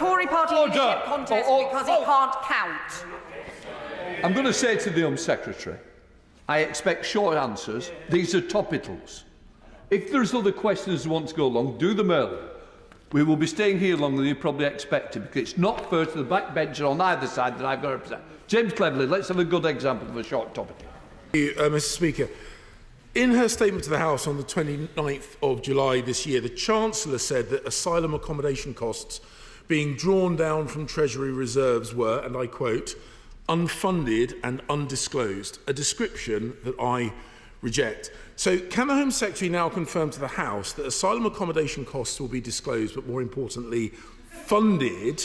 Tory party leadership contest because he can't count. I'm going to say to the Home Secretary, I expect short answers. These are topicals. If there's other questions you want to go along, do them early. We will be staying here longer than you probably expected, because it's not fair to the backbencher on either side that I've got to represent. James Cleverly, let's have a good example of a short topic. Thank you, Mr. Speaker. In her statement to the House on the 29th of July this year, the Chancellor said that asylum accommodation costs being drawn down from Treasury reserves were, and I quote, unfunded and undisclosed, a description that I reject. So can the Home Secretary now confirm to the House that asylum accommodation costs will be disclosed, but more importantly, funded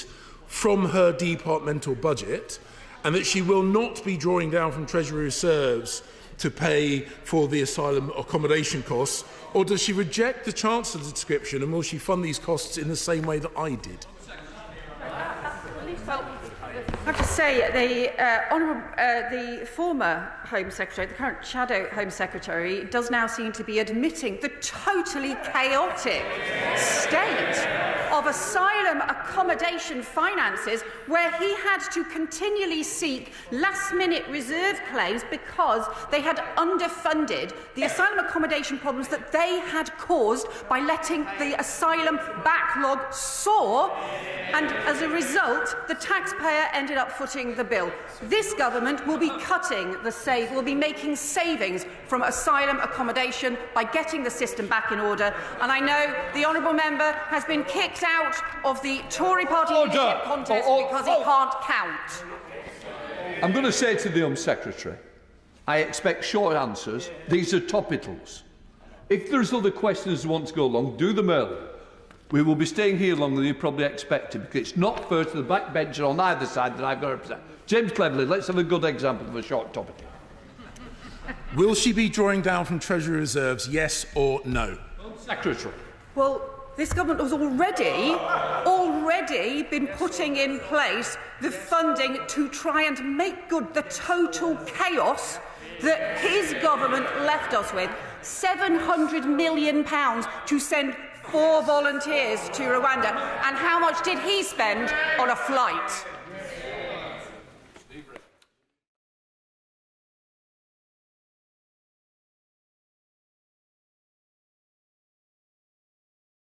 from her departmental budget, and that she will not be drawing down from Treasury reserves to pay for the asylum accommodation costs? Or does she reject the Chancellor's description, and will she fund these costs in the same way that I did? I have to say, the former Home Secretary, the current Shadow Home Secretary, does now seem to be admitting the totally chaotic state of asylum accommodation finances, where he had to continually seek last-minute reserve claims because they had underfunded the asylum accommodation problems that they had caused by letting the asylum backlog soar, and as a result, the taxpayer ended up footing the bill. This government will be will be making savings from asylum accommodation by getting the system back in order. And I know the honourable member has been kicked out of the Tory party leadership contest because he can't count. I'm going to say to the Home Secretary, I expect short answers. These are topicals. If there's other questions you want to go along, do them early. We will be staying here longer than you probably expected, because it's not fair to the backbencher on either side that I've got to represent. James Cleverly, let's have a good example of a short topic. Will she be drawing down from Treasury reserves, yes or no? Secretary. Well, this government has already been putting in place the funding to try and make good the total chaos that his government left us with. £700 million to send 4 volunteers to Rwanda. And how much did he spend on a flight?